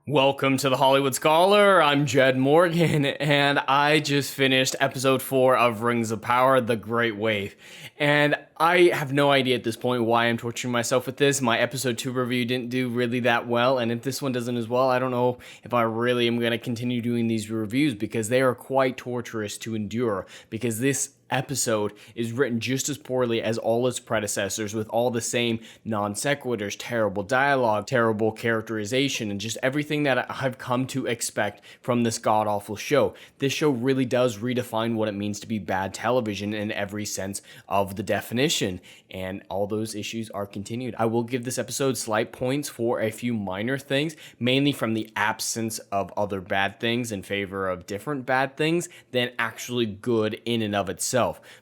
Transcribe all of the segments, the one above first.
Welcome to the Hollywood Scholar. I'm Jed Morgan, and I just finished episode 4 of Rings of Power, The Great Wave. And I have no idea at this point why I'm torturing myself with this. My episode 2 review didn't do really that well, and if this one doesn't as well, I don't know if I really am going to continue doing these reviews because they are quite torturous to endure, because this episode is written just as poorly as all its predecessors, with all the same non sequiturs, terrible dialogue, terrible characterization, and just everything that I've come to expect from this god-awful show. This show really does redefine what it means to be bad television in every sense of the definition, and all those issues are continued. I will give this episode slight points for a few minor things, mainly from the absence of other bad things in favor of different bad things than actually good in and of itself.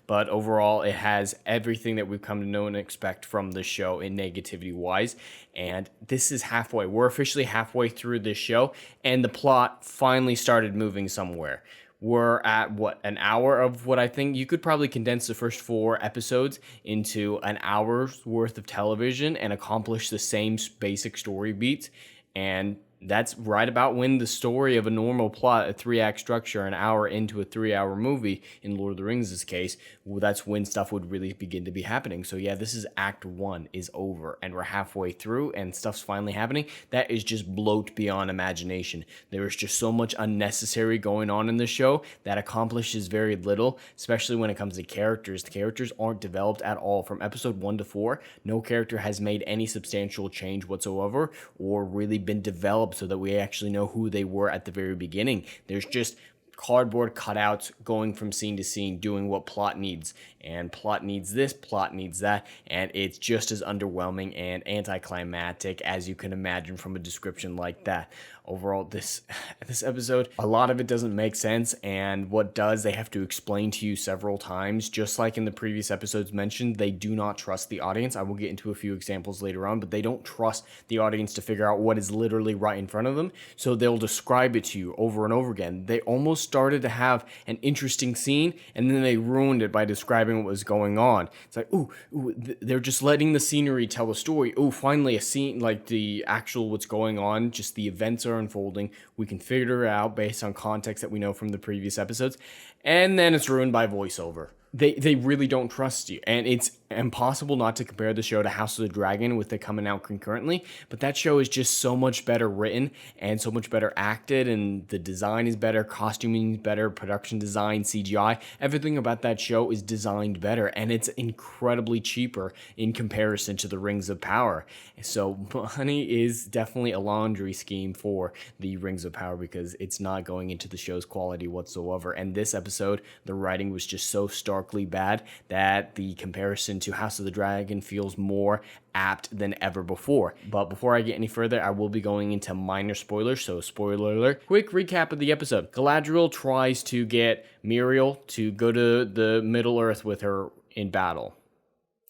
But overall, it has everything that we've come to know and expect from the show in negativity wise. And this is halfway. We're officially halfway through this show, and the plot finally started moving somewhere. We're at, an hour of what I think you could probably condense the first 4 episodes into an hour's worth of television and accomplish the same basic story beats. And that's right about when the story of a normal plot, a 3-act structure, an hour into a 3-hour movie, in Lord of the Rings' case, that's when stuff would really begin to be happening. So yeah, this is Act 1 is over, and we're halfway through, and stuff's finally happening. That is just bloat beyond imagination. There is just so much unnecessary going on in the show that accomplishes very little, especially when it comes to characters. The characters aren't developed at all. From episode 1 to 4, no character has made any substantial change whatsoever, or really been developed so that we actually know who they were at the very beginning. There's just cardboard cutouts going from scene to scene, doing what plot needs, and plot needs this, plot needs that, and it's just as underwhelming and anticlimactic as you can imagine from a description like that. Overall, this episode, a lot of it doesn't make sense, and what does, they have to explain to you several times. Just like in the previous episodes mentioned, they do not trust the audience. I will get into a few examples later on, but they don't trust the audience to figure out what is literally right in front of them, so they'll describe it to you over and over again. They almost started to have an interesting scene, and then they ruined it by describing what was going on. It's like, they're just letting the scenery tell a story. Finally a scene, like the actual what's going on, just the events are unfolding. We can figure it out based on context that we know from the previous episodes, and then it's ruined by voiceover. They really don't trust you, and it's impossible not to compare the show to House of the Dragon with it coming out concurrently, but that show is just so much better written and so much better acted, and the design is better, costuming is better, production design, CGI, everything about that show is designed better, and it's incredibly cheaper in comparison to the Rings of Power. So money is definitely a laundry scheme for the Rings of Power because it's not going into the show's quality whatsoever, and this episode, the writing was just so starkly bad that the comparison to House of the Dragon feels more apt than ever before. But before I get any further, I will be going into minor spoilers, so spoiler alert. Quick recap of the episode. Galadriel tries to get Muriel to go to the Middle Earth with her in battle.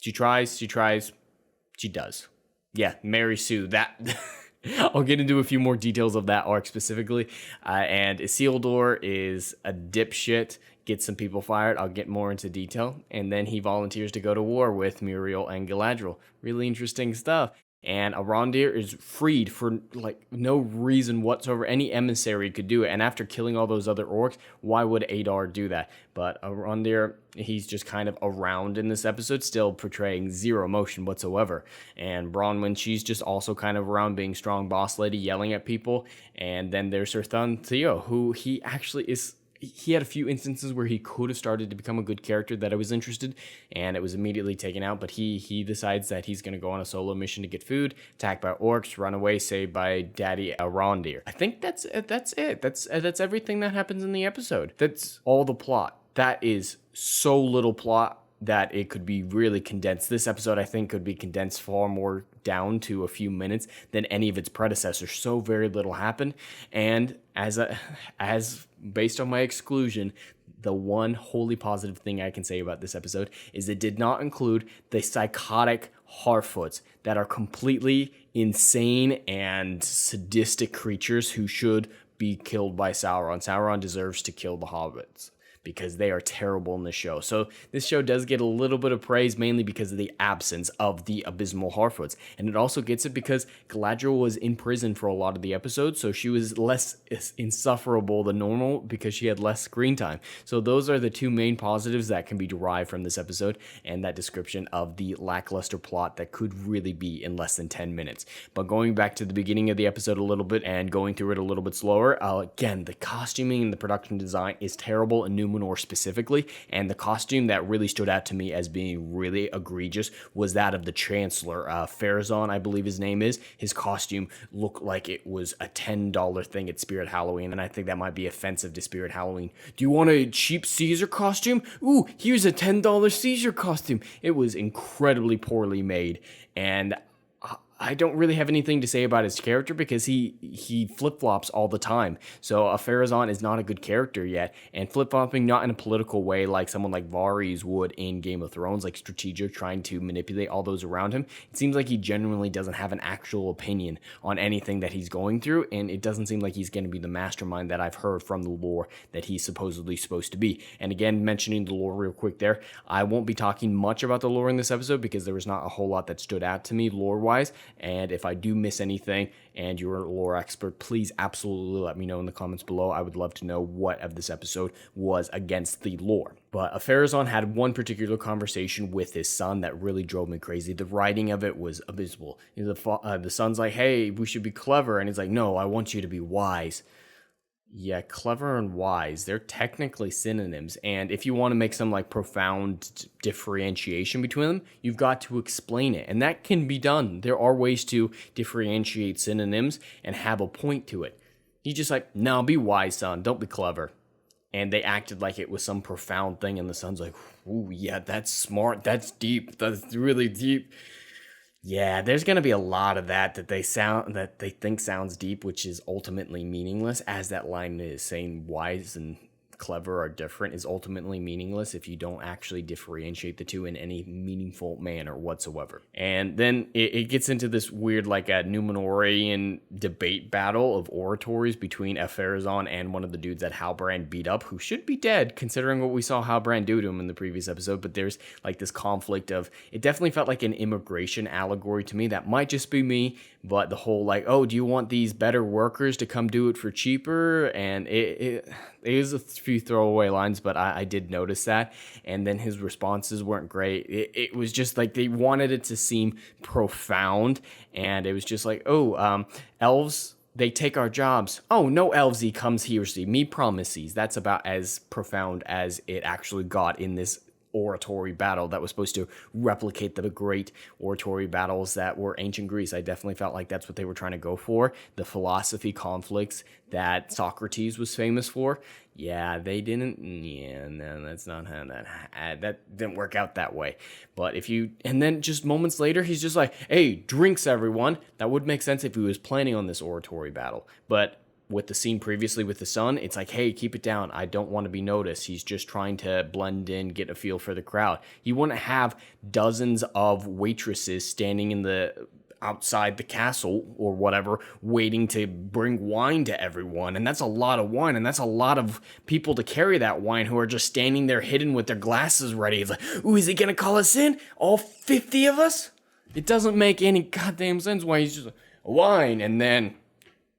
She tries, she does. Yeah, Mary Sue, that... I'll get into a few more details of that arc specifically. And Isildur is a dipshit, gets some people fired. I'll get more into detail. And then he volunteers to go to war with Muriel and Galadriel. Really interesting stuff. And Arondir is freed for no reason whatsoever. Any emissary could do it. And after killing all those other orcs, why would Eitr do that? But Arondir, he's just kind of around in this episode, still portraying zero emotion whatsoever. And Bronwyn, she's just also kind of around, being strong boss lady, yelling at people. And then there's her son Theo, who he actually is... He had a few instances where he could have started to become a good character that I was interested, and it was immediately taken out, but he decides that he's going to go on a solo mission to get food, attacked by orcs, run away, saved by Daddy Arondir. I think that's it. That's everything that happens in the episode. That's all the plot. That is so little plot that it could be really condensed. This episode, I think, could be condensed far more down to a few minutes than any of its predecessors. So very little happened, and as based on my exclusion, the one wholly positive thing I can say about this episode is it did not include the psychotic Harfoots that are completely insane and sadistic creatures who should be killed by Sauron. Sauron deserves to kill the hobbits. because they are terrible in the show. So this show does get a little bit of praise, mainly because of the absence of the abysmal Harfoots. And it also gets it because Galadriel was in prison for a lot of the episodes, so she was less insufferable than normal because she had less screen time. So those are the two main positives that can be derived from this episode and that description of the lackluster plot that could really be in less than 10 minutes. But going back to the beginning of the episode a little bit and going through it a little bit slower, again, the costuming and the production design is terrible in Numenor specifically, and the costume that really stood out to me as being really egregious was that of the Chancellor, Farazan, I believe his name is. His costume looked like it was a $10 thing at Spirit Halloween, and I think that might be offensive to Spirit Halloween. Do you want a cheap Caesar costume? Ooh, here's a $10 Caesar costume. It was incredibly poorly made, and I don't really have anything to say about his character because he flip-flops all the time. So Farazan is not a good character yet, and flip-flopping not in a political way like someone like Varys would in Game of Thrones, like strategic, trying to manipulate all those around him. It seems like he genuinely doesn't have an actual opinion on anything that he's going through, and it doesn't seem like he's going to be the mastermind that I've heard from the lore that he's supposedly supposed to be. And again, mentioning the lore real quick there, I won't be talking much about the lore in this episode because there was not a whole lot that stood out to me lore-wise. And if I do miss anything and you're a lore expert, please absolutely let me know in the comments below. I would love to know what of this episode was against the lore. But Farazan had one particular conversation with his son that really drove me crazy. The writing of it was abysmal. The son's like, hey, we should be clever. And he's like, no, I want you to be wise. Yeah, clever and wise, they're technically synonyms, and if you want to make some like profound differentiation between them, you've got to explain it, and that can be done. There are ways to differentiate synonyms and have a point to it. He's just like, no, be wise, son, don't be clever. And they acted like it was some profound thing, and the son's like, ooh, yeah, that's smart, that's deep, that's really deep. Yeah, there's going to be a lot of that they think sounds deep, which is ultimately meaningless, as that line is saying wise and clever are different is ultimately meaningless if you don't actually differentiate the two in any meaningful manner whatsoever. And then it gets into this weird like a Numenorian debate battle of oratories between Farazan and one of the dudes that Halbrand beat up, who should be dead considering what we saw Halbrand do to him in the previous episode. But there's like this conflict of, it definitely felt like an immigration allegory to me. That might just be me, but the whole like, oh, do you want these better workers to come do it for cheaper? And it is a few throwaway lines, but I did notice that. And then his responses weren't great. It was just like they wanted it to seem profound, and it was just like, oh, elves, they take our jobs. Oh, no elvesy comes here, see, me promises. That's about as profound as it actually got in this oratory battle that was supposed to replicate the great oratory battles that were ancient Greece. I definitely felt like that's what they were trying to go for. The philosophy conflicts that Socrates was famous for. Yeah, they didn't. Yeah, no, that's not how that didn't work out that way. But and then just moments later, he's just like, hey, drinks, everyone. That would make sense if he was planning on this oratory battle. But with the scene previously with the son, it's like, hey, keep it down. I don't want to be noticed. He's just trying to blend in, get a feel for the crowd. You wouldn't have dozens of waitresses standing in the outside the castle or whatever, waiting to bring wine to everyone. And that's a lot of wine, and that's a lot of people to carry that wine who are just standing there hidden with their glasses ready. It's like, ooh, is he gonna call us in? All 50 of us? It doesn't make any goddamn sense why he's just like, wine, and then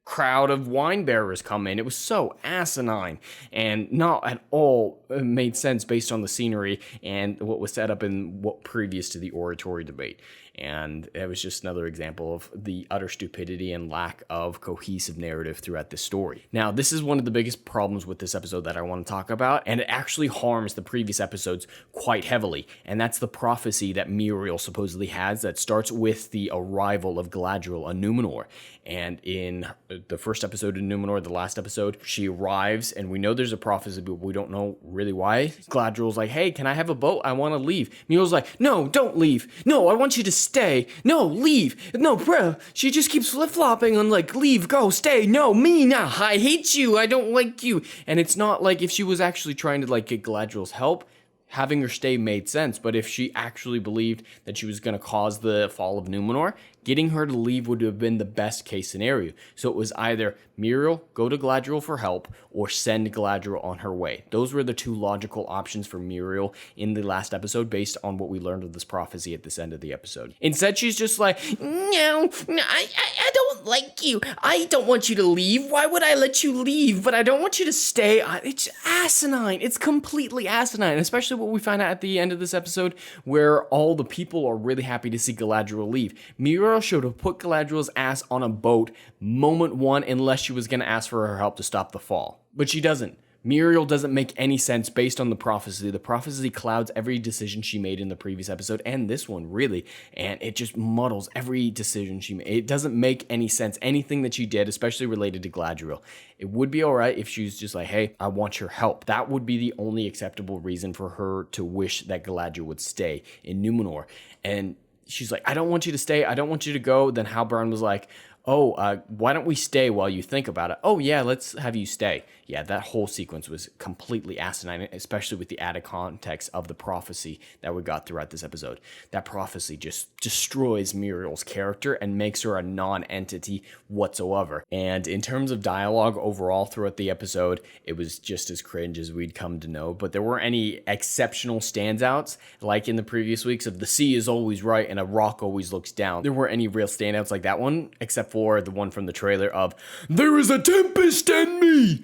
crowd of wine bearers come in. It was so asinine and not at all made sense based on the scenery and what was set up in what previous to the oratory debate. And it was just another example of the utter stupidity and lack of cohesive narrative throughout this story. Now, this is one of the biggest problems with this episode that I want to talk about, and it actually harms the previous episodes quite heavily. And that's the prophecy that Muriel supposedly has that starts with the arrival of Galadriel on Numenor. And in the first episode of Numenor, the last episode, she arrives, and we know there's a prophecy, but we don't know really why. Galadriel's like, hey, can I have a boat? I want to leave. Muriel's like, no, don't leave. No, I want you to stay. No, leave. No, bruh. She just keeps flip-flopping on like, leave, go, stay. No, me, nah. I hate you. I don't like you. And it's not like if she was actually trying to like get Galadriel's help, having her stay made sense. But if she actually believed that she was going to cause the fall of Numenor, Getting her to leave would have been the best case scenario. So it was either Muriel, go to Galadriel for help, or send Galadriel on her way. Those were the two logical options for Muriel in the last episode based on what we learned of this prophecy at this end of the episode. Instead, she's just like, no, I don't like you. I don't want you to leave. Why would I let you leave? But I don't want you to stay. It's asinine. It's completely asinine, especially what we find out at the end of this episode where all the people are really happy to see Galadriel leave. Muriel should have put Galadriel's ass on a boat moment one unless she was going to ask for her help to stop the fall. But she doesn't. Muriel doesn't make any sense based on the prophecy. The prophecy clouds every decision she made in the previous episode and this one, really. And it just muddles every decision she made. It doesn't make any sense, anything that she did, especially related to Galadriel. It would be all right if she was just like, hey, I want your help. That would be the only acceptable reason for her to wish that Galadriel would stay in Numenor. And she's like, I don't want you to stay. I don't want you to go. Then Halbrand was like, why don't we stay while you think about it? Oh, yeah, let's have you stay. Yeah, that whole sequence was completely asinine, especially with the added context of the prophecy that we got throughout this episode. That prophecy just destroys Muriel's character and makes her a non-entity whatsoever. And in terms of dialogue overall throughout the episode, it was just as cringe as we'd come to know. But there weren't any exceptional standouts like in the previous weeks of the sea is always right and a rock always looks down. There weren't any real standouts like that one, except for the one from the trailer of, there is a tempest in me!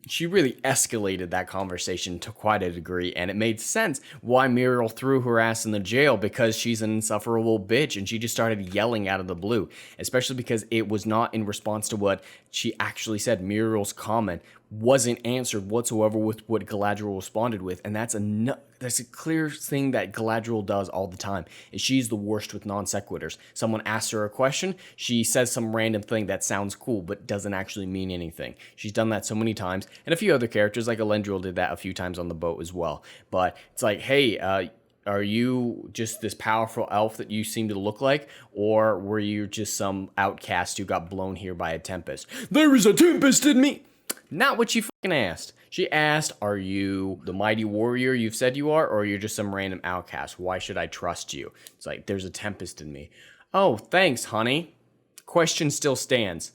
She really escalated that conversation to quite a degree, and it made sense why Muriel threw her ass in the jail, because she's an insufferable bitch, and she just started yelling out of the blue, especially because it was not in response to what she actually said. Muriel's comment wasn't answered whatsoever with what Galadriel responded with, and that's a clear thing that Galadriel does all the time, is she's the worst with non sequiturs. Someone asks her a question, she says some random thing that sounds cool but doesn't actually mean anything. She's done that so many times, and a few other characters like Elendil did that a few times on the boat as well. But it's like, hey, are you just this powerful elf that you seem to look like, or were you just some outcast who got blown here by a tempest? There is a tempest in me! Not what she fucking asked. She asked, are you the mighty warrior you've said you are, or you're just some random outcast? Why should I trust you? It's like, there's a tempest in me. Oh, thanks, honey. Question still stands.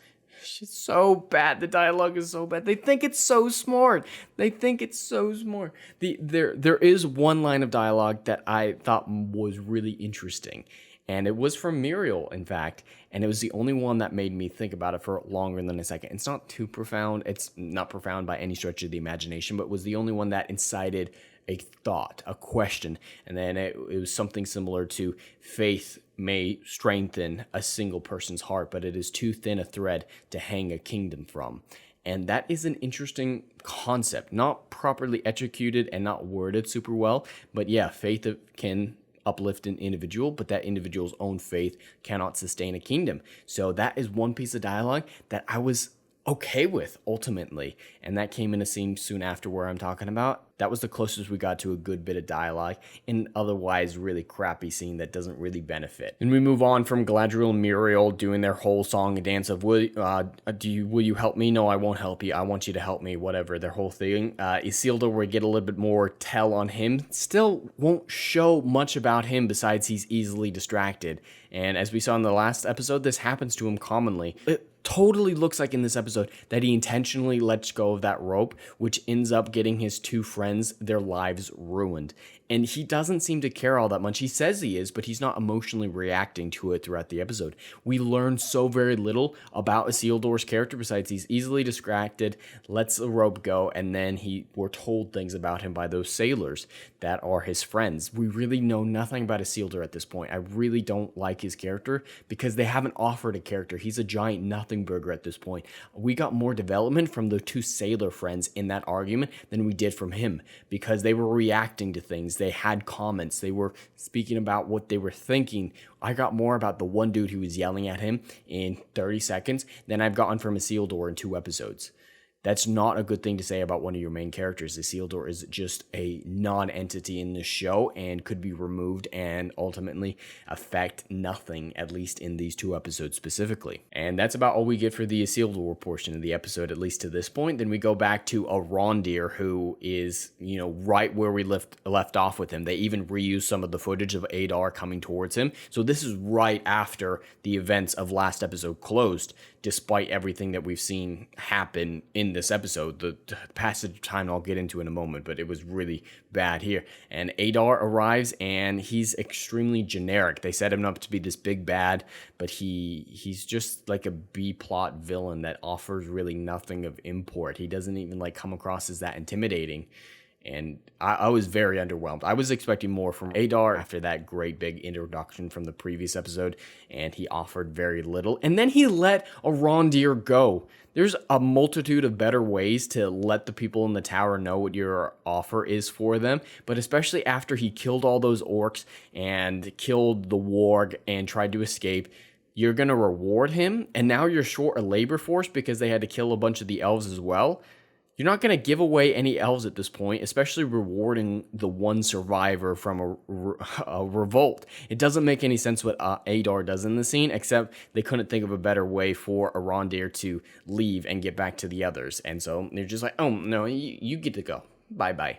It's so bad. The dialogue is so bad. They think it's so smart. There is one line of dialogue that I thought was really interesting. And it was from Muriel, in fact, and it was the only one that made me think about it for longer than a second. It's not too profound. It's not profound by any stretch of the imagination, but was the only one that incited a thought, a question. And then it was something similar to, faith may strengthen a single person's heart, but it is too thin a thread to hang a kingdom from. And that is an interesting concept, not properly executed and not worded super well, but yeah, faith can uplift an individual, but that individual's own faith cannot sustain a kingdom. So that is one piece of dialogue that I was okay with ultimately, and that came in a scene soon after where I'm talking about. That was the closest we got to a good bit of dialogue in otherwise really crappy scene that doesn't really benefit. And we move on from Galadriel and Muriel doing their whole song and dance of, will you help me? No, I won't help you. I want you to help me, whatever, their whole thing. Isildur, we get a little bit more tell on him. Still won't show much about him besides he's easily distracted. And as we saw in the last episode, this happens to him commonly. It totally looks like in this episode that he intentionally lets go of that rope, which ends up getting his two friends their lives ruined. And he doesn't seem to care all that much. He says he is, but he's not emotionally reacting to it throughout the episode. We learn so very little about Isildur's character besides he's easily distracted, lets the rope go, and then we're told things about him by those sailors that are his friends. We really know nothing about Isildur at this point. I really don't like his character because they haven't offered a character. He's a giant nothing burger at this point. We got more development from the two sailor friends in that argument than we did from him because they were reacting to things. They had comments. They were speaking about what they were thinking. I got more about the one dude who was yelling at him in 30 seconds than I've gotten from Isildur in 2 episodes. That's not a good thing to say about one of your main characters. Isildur is just a non-entity in the show and could be removed and ultimately affect nothing, at least in these 2 episodes specifically. And that's about all we get for the Isildur portion of the episode, at least to this point. Then we go back to Arondir, who is, right where we left off with him. They even reuse some of the footage of Eitr coming towards him. So this is right after the events of last episode closed, despite everything that we've seen happen in this episode. The passage of time I'll get into in a moment, but it was really bad here. And Eitr arrives, and he's extremely generic. They set him up to be this big bad, but he's just like a B-plot villain that offers really nothing of import. He doesn't even come across as that intimidating. And I was very underwhelmed. I was expecting more from Eitr after that great big introduction from the previous episode, and he offered very little. And then he let Arondir go. There's a multitude of better ways to let the people in the tower know what your offer is for them, but especially after he killed all those orcs and killed the warg and tried to escape, you're going to reward him, and now you're short a labor force because they had to kill a bunch of the elves as well. You're not going to give away any elves at this point, especially rewarding the one survivor from a revolt. It doesn't make any sense what Eitr does in the scene, except they couldn't think of a better way for Arondir to leave and get back to the others. And so they're just like, oh, no, you get to go. Bye-bye.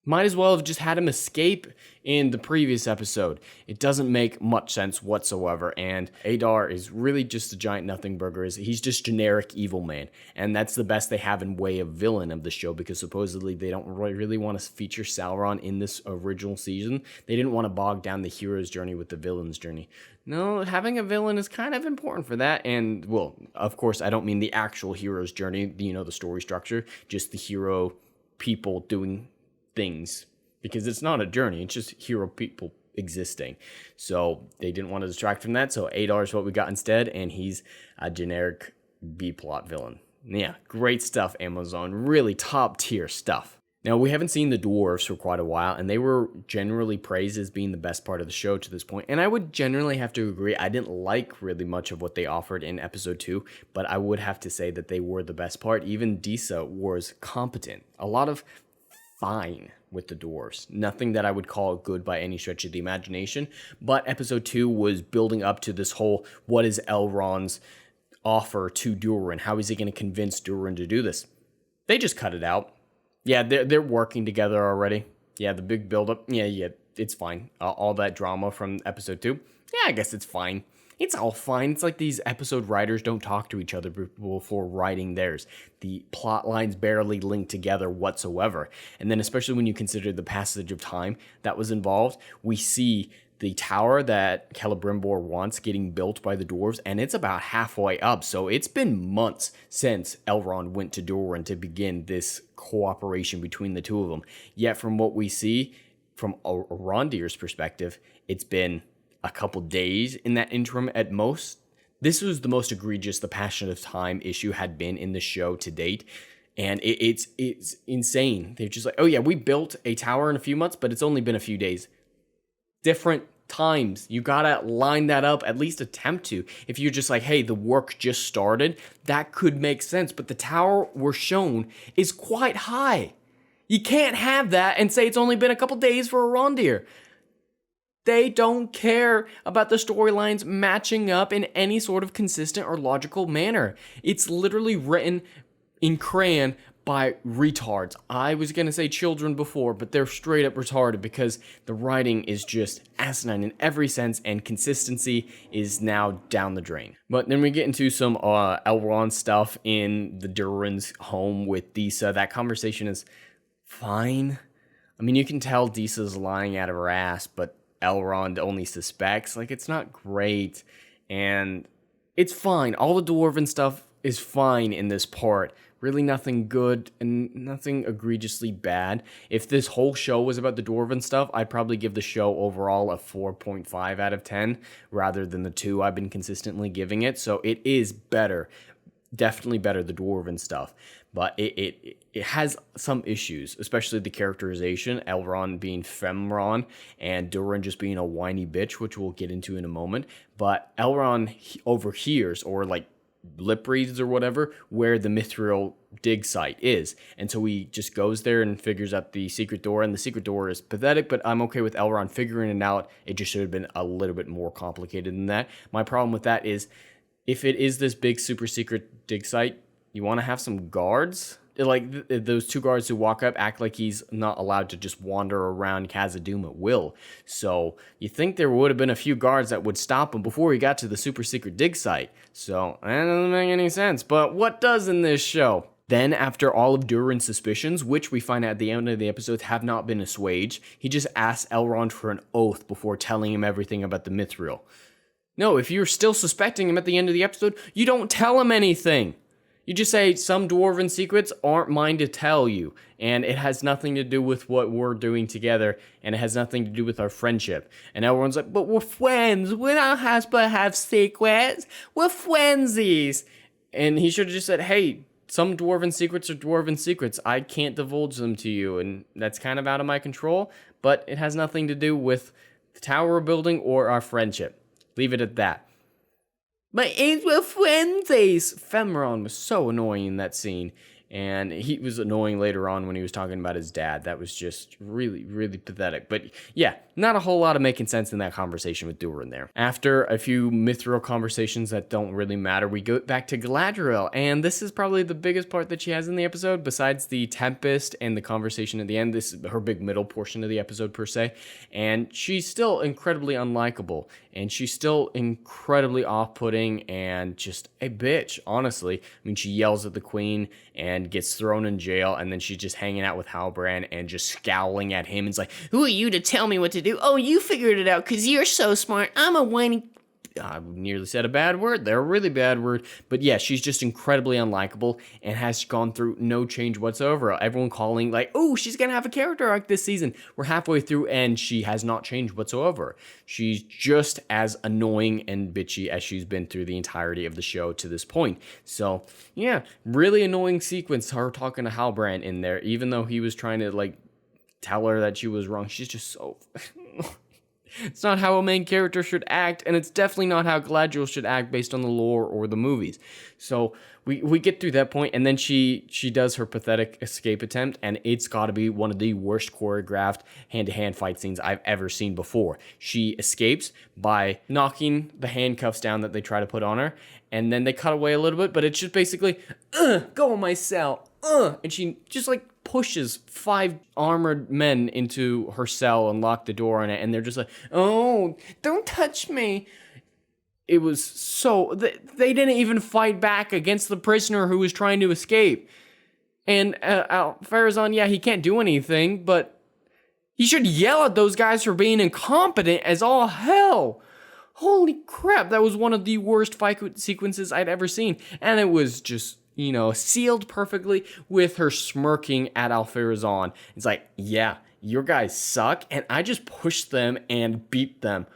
Might as well have just had him escape in the previous episode. It doesn't make much sense whatsoever, and Eitr is really just a giant nothing burger. He's just generic evil man, and that's the best they have in way of villain of the show, because supposedly they don't really want to feature Sauron in this original season. They didn't want to bog down the hero's journey with the villain's journey. No, having a villain is kind of important for that, and, well, of course, I don't mean the actual hero's journey, the story structure, just the hero people doing things, because it's not a journey, it's just hero people existing. So they didn't want to distract from that, so Eitr is what we got instead, and he's a generic B-plot villain. Yeah, great stuff, Amazon. Really top tier stuff. Now, we haven't seen the dwarves for quite a while, and they were generally praised as being the best part of the show to this point, and I would generally have to agree. I didn't like really much of what they offered in episode 2, but I would have to say that they were the best part. Even Disa was competent. A lot of fine with the dwarves. Nothing that I would call good by any stretch of the imagination, but episode 2 was building up to this whole, what is Elrond's offer to Durin? How is he going to convince Durin to do this? They just cut it out. Yeah, they're working together already. Yeah, the big buildup. Yeah, it's fine. All that drama from episode 2. Yeah, I guess it's fine. It's all fine. It's like these episode writers don't talk to each other before writing theirs. The plot lines barely link together whatsoever. And then especially when you consider the passage of time that was involved, we see the tower that Celebrimbor wants getting built by the dwarves, and it's about halfway up. So it's been months since Elrond went to Durin to begin this cooperation between the two of them. Yet from what we see, from Arondir's perspective, it's been a couple days in that interim at most. This was the most egregious the Passion of Time issue had been in the show to date, and it's insane. They're just like, oh yeah, we built a tower in a few months, but it's only been a few days. Different times. You gotta line that up, at least attempt to. If you're just like, hey, the work just started, that could make sense, but the tower we're shown is quite high. You can't have that and say it's only been a couple days for Arondir. They don't care about the storylines matching up in any sort of consistent or logical manner. It's literally written in crayon by retards. I was going to say children before, but they're straight up retarded because the writing is just asinine in every sense, and consistency is now down the drain. But then we get into some Elrond stuff in the Durin's home with Disa. That conversation is fine. I mean, you can tell Disa's lying out of her ass, but Elrond only suspects. It's not great, and it's fine. All the dwarven stuff is fine in this part. Really nothing good and nothing egregiously bad. If this whole show was about the dwarven stuff, I'd probably give the show overall a 4.5 out of 10 rather than the 2 I've been consistently giving it. So it is better. Definitely better, the dwarven stuff. But it has some issues, especially the characterization, Elrond being Femron and Durin just being a whiny bitch, which we'll get into in a moment. But Elrond overhears or lip reads or whatever where the mithril dig site is. And so he just goes there and figures out the secret door, and the secret door is pathetic, but I'm okay with Elrond figuring it out. It just should have been a little bit more complicated than that. My problem with that is, if it is this big super secret dig site, you want to have some guards. Like, those 2 guards who walk up act like he's not allowed to just wander around Khazad-dûm at will. So you think there would have been a few guards that would stop him before he got to the super secret dig site. So that doesn't make any sense. But what does in this show? Then, after all of Durin's suspicions, which we find out at the end of the episode have not been assuaged, he just asks Elrond for an oath before telling him everything about the mithril. No, if you're still suspecting him at the end of the episode, you don't tell him anything. You just say, some dwarven secrets aren't mine to tell you, and it has nothing to do with what we're doing together, and it has nothing to do with our friendship. And everyone's like, but we're friends. We don't have to have secrets. We're friendsies. And he should have just said, hey, some dwarven secrets are dwarven secrets. I can't divulge them to you, and that's kind of out of my control, but it has nothing to do with the tower we're building or our friendship. Leave it at that. But it's with friendsies. Femron was so annoying in that scene. And he was annoying later on when he was talking about his dad. That was just really, really pathetic. But yeah, not a whole lot of making sense in that conversation with Durin there. After a few mithril conversations that don't really matter, we go back to Galadriel. And this is probably the biggest part that she has in the episode, besides the Tempest and the conversation at the end. This is her big middle portion of the episode, per se. And she's still incredibly unlikable. And she's still incredibly off-putting and just a bitch, honestly. I mean, she yells at the queen and gets thrown in jail, and then she's just hanging out with Halbrand and just scowling at him. And it's like, who are you to tell me what to do? Oh, you figured it out because you're so smart. I'm a whiny... I nearly said a bad word there, a really bad word. But yeah, she's just incredibly unlikable and has gone through no change whatsoever. Everyone calling like, oh, she's going to have a character arc this season. We're halfway through and she has not changed whatsoever. She's just as annoying and bitchy as she's been through the entirety of the show to this point. So yeah, really annoying sequence, her talking to Halbrand in there, even though he was trying to like tell her that she was wrong. She's just so... It's not how a main character should act, and it's definitely not how Galadriel should act based on the lore or the movies. So we get through that point, and then she does her pathetic escape attempt, and it's got to be one of the worst choreographed hand-to-hand fight scenes I've ever seen before. She escapes by knocking the handcuffs down that they try to put on her, and then they cut away a little bit, but it's just basically, go in my cell, and she just like pushes 5 armored men into her cell and lock the door on it, and they're just like, oh, don't touch me. It was so... They didn't even fight back against the prisoner who was trying to escape. And Farazan, yeah, he can't do anything, but he should yell at those guys for being incompetent as all hell. Holy crap, that was one of the worst fight sequences I'd ever seen. And it was just... sealed perfectly with her smirking at Alfarazan. It's like, yeah, your guys suck, and I just pushed them and beat them.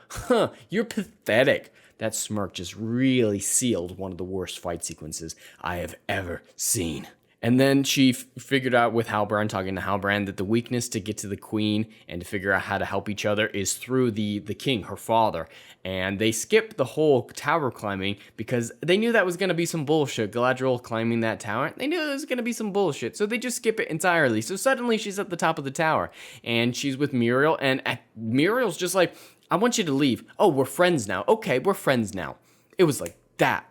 You're pathetic. That smirk just really sealed one of the worst fight sequences I have ever seen. And then she figured out with Halbrand, talking to Halbrand, that the weakness to get to the queen and to figure out how to help each other is through the king, her father. And they skipped the whole tower climbing because they knew that was going to be some bullshit. Galadriel climbing that tower, they knew it was going to be some bullshit. So they just skip it entirely. So suddenly she's at the top of the tower and she's with Muriel. And Muriel's just like, I want you to leave. Oh, we're friends now. Okay, we're friends now. It was like that.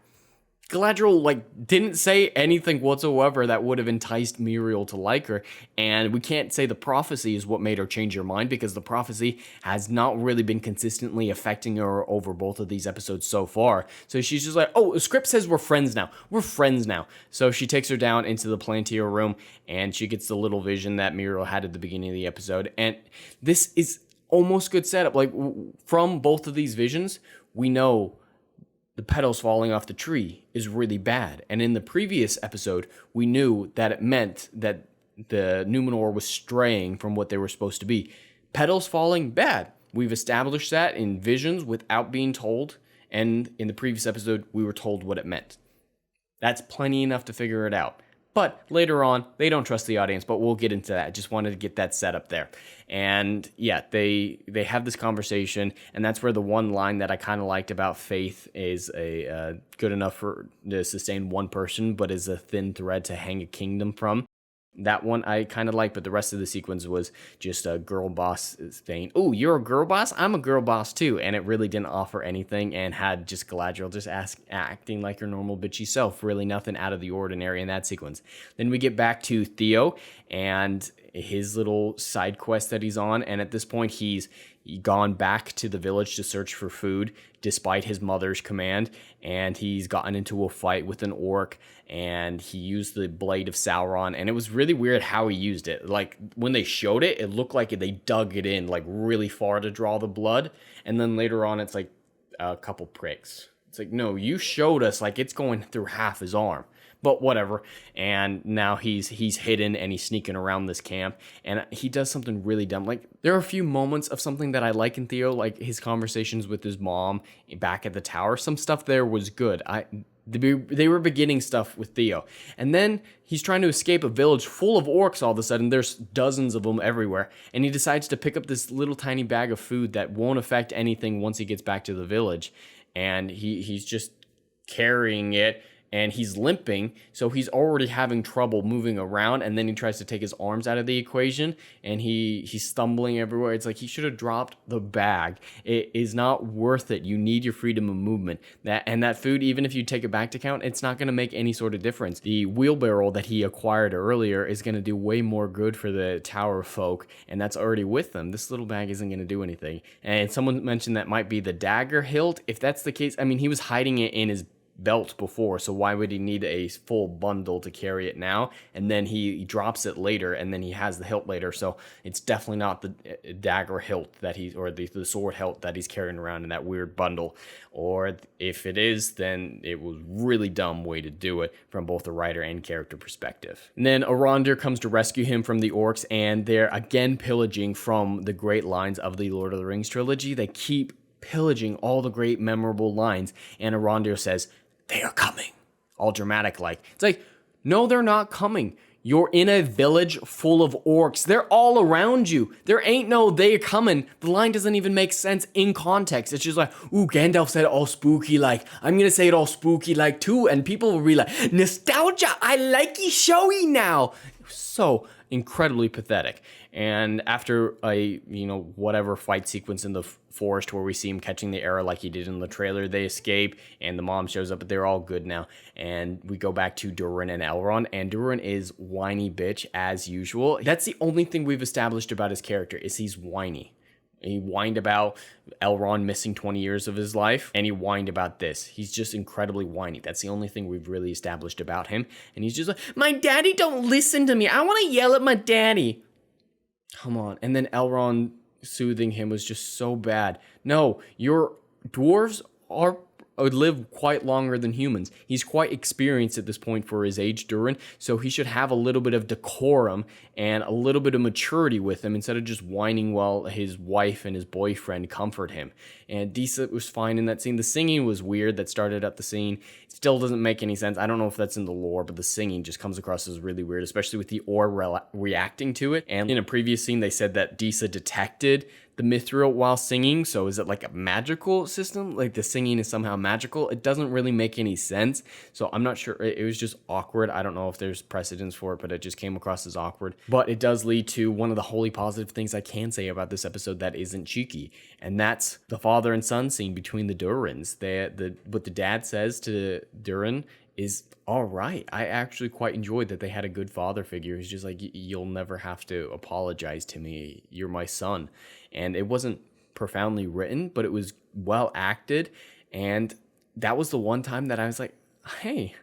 Galadriel, didn't say anything whatsoever that would have enticed Muriel to like her, and we can't say the prophecy is what made her change her mind, because the prophecy has not really been consistently affecting her over both of these episodes so far. So she's just like, oh, the script says we're friends now. We're friends now. So she takes her down into the Palantir room, and she gets the little vision that Muriel had at the beginning of the episode, and this is almost good setup. From both of these visions, we know the petals falling off the tree is really bad. And in the previous episode, we knew that it meant that the Numenor was straying from what they were supposed to be. Petals falling, bad. We've established that in visions without being told. And in the previous episode, we were told what it meant. That's plenty enough to figure it out. But later on, they don't trust the audience, but we'll get into that. I just wanted to get that set up there. And yeah, they have this conversation, and that's where the one line that I kind of liked about faith is a good enough to sustain one person, but is a thin thread to hang a kingdom from. That one I kind of like, but the rest of the sequence was just a girl boss thing. Oh, you're a girl boss? I'm a girl boss too. And it really didn't offer anything and had just Galadriel just acting like her normal bitchy self. Really nothing out of the ordinary in that sequence. Then we get back to Theo and his little side quest that he's on. And at this point, he's gone back to the village to search for food despite his mother's command, and he's gotten into a fight with an orc, and he used the blade of Sauron, and it was really weird how he used it. Like, when they showed it, it looked like they dug it in like really far to draw the blood, and then later on it's like a couple pricks. It's like, no, you showed us like it's going through half his arm. But whatever. And now he's hidden and he's sneaking around this camp, and he does something really dumb. Like, there are a few moments of something that I like in Theo, like his conversations with his mom back at the tower. Some stuff there was good. They were beginning stuff with Theo. And then he's trying to escape a village full of orcs all of a sudden. There's dozens of them everywhere. And he decides to pick up this little tiny bag of food that won't affect anything once he gets back to the village. And he's just carrying it. And he's limping, so he's already having trouble moving around, and then he tries to take his arms out of the equation, and he's stumbling everywhere. It's like he should have dropped the bag. It is not worth it. You need your freedom of movement. That food, even if you take it back to count, it's not going to make any sort of difference. The wheelbarrow that he acquired earlier is going to do way more good for the tower folk, and that's already with them. This little bag isn't going to do anything. And someone mentioned that might be the dagger hilt. If that's the case, I mean, he was hiding it in his belt before, so why would he need a full bundle to carry it now? And then he drops it later, and then he has the hilt later, so it's definitely not the dagger hilt that he's, or the sword hilt that he's carrying around in that weird bundle. Or if it is, then it was really dumb way to do it from both the writer and character perspective. And then Arondir comes to rescue him from the orcs, and they're again pillaging from the great lines of the Lord of the Rings trilogy. They keep pillaging all the great memorable lines, and Arondir says, "They are coming." All dramatic like. It's like, no, they're not coming. You're in a village full of orcs. They're all around you. There ain't no "they're coming." The line doesn't even make sense in context. It's just like, ooh, Gandalf said it all spooky like. I'm gonna say it all spooky like too. And people will be like, nostalgia, I like you showy now. So incredibly pathetic. And after a, whatever fight sequence in the forest where we see him catching the arrow like he did in the trailer, they escape, and the mom shows up, but they're all good now. And we go back to Durin and Elrond, and Durin is whiny bitch as usual. That's the only thing we've established about his character, is he's whiny. He whined about Elrond missing 20 years of his life, and he whined about this. He's just incredibly whiny. That's the only thing we've really established about him. And he's just like, my daddy don't listen to me. I want to yell at my daddy. Come on. And then Elrond soothing him was just so bad. No, your dwarves live quite longer than humans. He's quite experienced at this point for his age, Durin, so he should have a little bit of decorum and a little bit of maturity with him instead of just whining while his wife and his boyfriend comfort him. And Disa was fine in that scene. The singing was weird that started at the scene. It still doesn't make any sense. I don't know if that's in the lore, but the singing just comes across as really weird, especially with the Orc reacting to it. And in a previous scene, they said that Disa detected the mithril while singing, so is it like a magical system? Like the singing is somehow magical? It doesn't really make any sense, so I'm not sure. It was just awkward. I don't know if there's precedence for it, but it just came across as awkward. But it does lead to one of the wholly positive things I can say about this episode that isn't cheeky, and that's the father and son scene between the Durins. What the dad says to Durin is all right. I actually quite enjoyed that they had a good father figure. He's just like, you'll never have to apologize to me. You're my son. And it wasn't profoundly written, but it was well acted. And that was the one time that I was like, hey,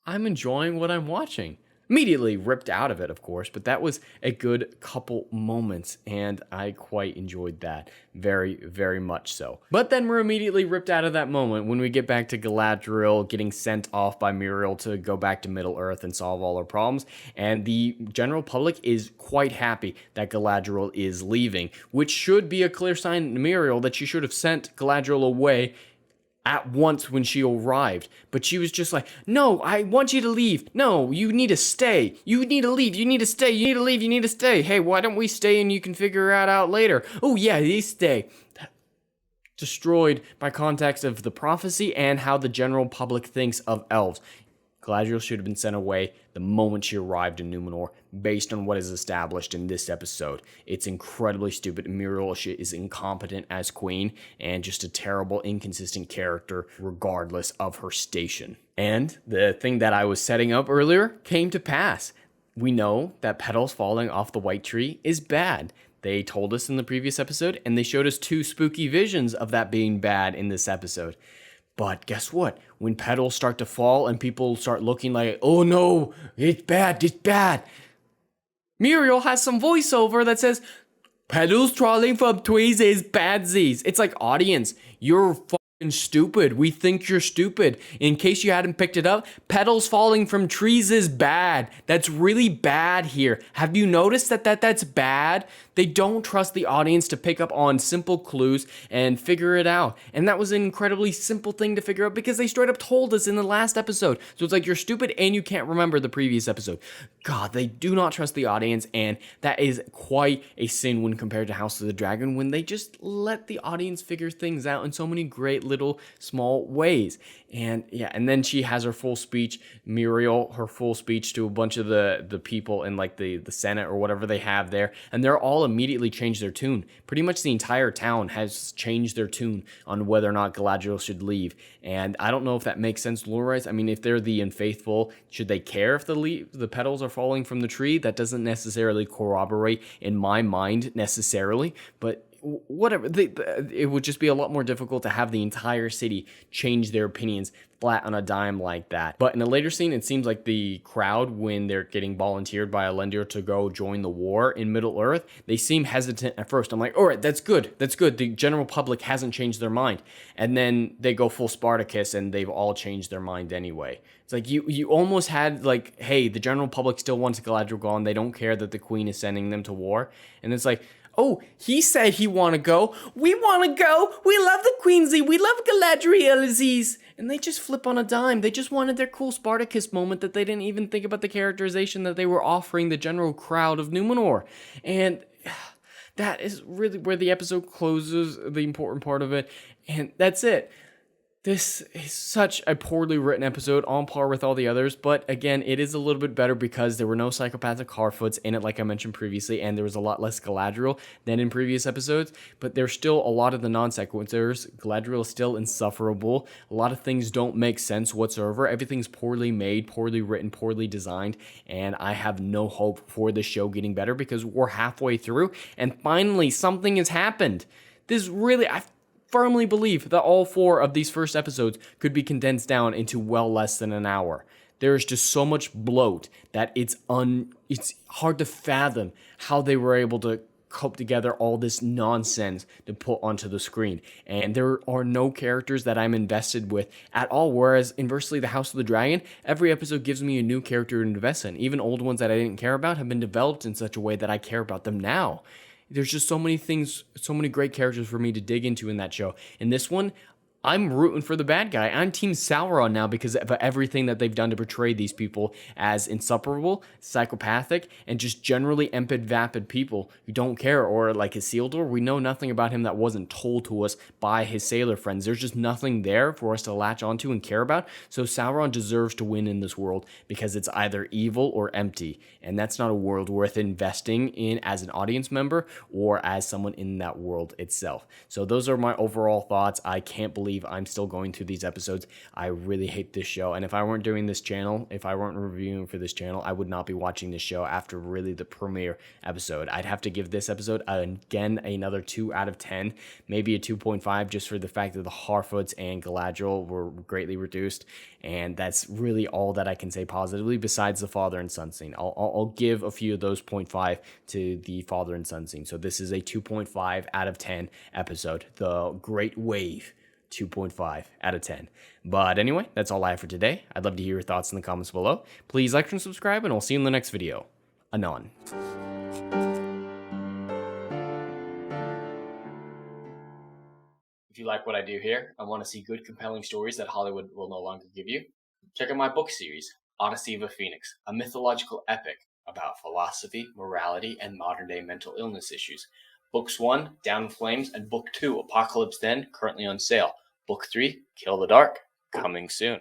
I'm enjoying what I'm watching. Immediately ripped out of it, of course, but that was a good couple moments, and I quite enjoyed that. Very, very much so. But then we're immediately ripped out of that moment when we get back to Galadriel getting sent off by Muriel to go back to Middle-earth and solve all her problems, and the general public is quite happy that Galadriel is leaving, which should be a clear sign to Muriel that she should have sent Galadriel away at once when she arrived, but she was just like, no, I want you to leave. No, you need to stay. You need to leave. You need to stay. You need to leave. You need to stay. Hey, why don't we stay and you can figure it out later? Oh, yeah, they stay. Destroyed by context of the prophecy and how the general public thinks of elves. Galadriel should have been sent away the moment she arrived in Numenor, based on what is established in this episode. It's incredibly stupid. Muriel is incompetent as queen and just a terrible, inconsistent character, regardless of her station. And the thing that I was setting up earlier came to pass. We know that petals falling off the white tree is bad. They told us in the previous episode, and they showed us 2 spooky visions of that being bad in this episode. But guess what? When petals start to fall and people start looking like, oh no, it's bad, it's bad. Muriel has some voiceover that says, petals falling from trees is badsies. It's like, audience, you're fucking stupid. We think you're stupid. In case you hadn't picked it up, petals falling from trees is bad. That's really bad here. Have you noticed that's bad? They don't trust the audience to pick up on simple clues and figure it out. And that was an incredibly simple thing to figure out because they straight up told us in the last episode. So it's like you're stupid and you can't remember the previous episode. God, they do not trust the audience, and that is quite a sin when compared to House of the Dragon, when they just let the audience figure things out in so many great little small ways. And yeah, and then she has her full speech, Muriel, her full speech to a bunch of the people in like the Senate or whatever they have there, and they're all immediately changed their tune. Pretty much the entire town has changed their tune on whether or not Galadriel should leave. And I don't know if that makes sense lore-wise. I mean, if they're the unfaithful, should they care if the petals are falling from the tree? That doesn't necessarily corroborate in my mind necessarily, but whatever, it would just be a lot more difficult to have the entire city change their opinions flat on a dime like that. But in a later scene, it seems like the crowd, when they're getting volunteered by Elendil to go join the war in Middle-earth, they seem hesitant at first. I'm like, all right, that's good. The general public hasn't changed their mind. And then they go full Spartacus and they've all changed their mind anyway. It's like you almost had like, hey, the general public still wants Galadriel gone. They don't care that the queen is sending them to war. And it's like, oh, he said he want to go. We want to go. We love the Queensy. We love Galadriel Aziz. And they just flip on a dime. They just wanted their cool Spartacus moment that they didn't even think about the characterization that they were offering the general crowd of Numenor. And that is really where the episode closes, the important part of it. And that's it. This is such a poorly written episode, on par with all the others, but again, it is a little bit better because there were no psychopathic Harfoots in it, like I mentioned previously, and there was a lot less Galadriel than in previous episodes, but there's still a lot of the non-sequiturs. Galadriel is still insufferable. A lot of things don't make sense whatsoever. Everything's poorly made, poorly written, poorly designed, and I have no hope for the show getting better because we're halfway through, and finally, something has happened. This really, I firmly believe that all 4 of these first episodes could be condensed down into well less than an hour. There's just so much bloat that it's hard to fathom how they were able to cope together all this nonsense to put onto the screen. And there are no characters that I'm invested with at all, whereas inversely, the House of the Dragon, every episode gives me a new character to invest in. Even old ones that I didn't care about have been developed in such a way that I care about them now. There's just so many things, so many great characters for me to dig into in that show. In this one, I'm rooting for the bad guy. I'm Team Sauron now because of everything that they've done to portray these people as insufferable, psychopathic, and just generally vapid people who don't care. Or like Isildur, we know nothing about him that wasn't told to us by his sailor friends. There's just nothing there for us to latch onto and care about. So Sauron deserves to win in this world because it's either evil or empty. And that's not a world worth investing in as an audience member or as someone in that world itself. So those are my overall thoughts. I can't believe I'm still going through these episodes. I really hate this show, and if I weren't doing this channel, if I weren't reviewing for this channel, I would not be watching this show after really the premiere episode. I'd have to give this episode again another 2 out of 10, maybe a 2.5, just for the fact that the Harfoots and Galadriel were greatly reduced, and that's really all that I can say positively besides the father and son scene. I'll give a few of those 0.5 to the father and son scene. So this is a 2.5 out of 10 episode, The Great Wave. 2.5 out of 10. But anyway, that's all I have for today. I'd love to hear your thoughts in the comments below. Please like and subscribe, and I'll see you in the next video. Anon. If you like what I do here and want to see good, compelling stories that Hollywood will no longer give you, check out my book series, Odyssey of a Phoenix, a mythological epic about philosophy, morality, and modern-day mental illness issues. Books 1, Down in Flames, and Book 2, Apocalypse Then, currently on sale. Book 3, Kill the Dark, coming soon.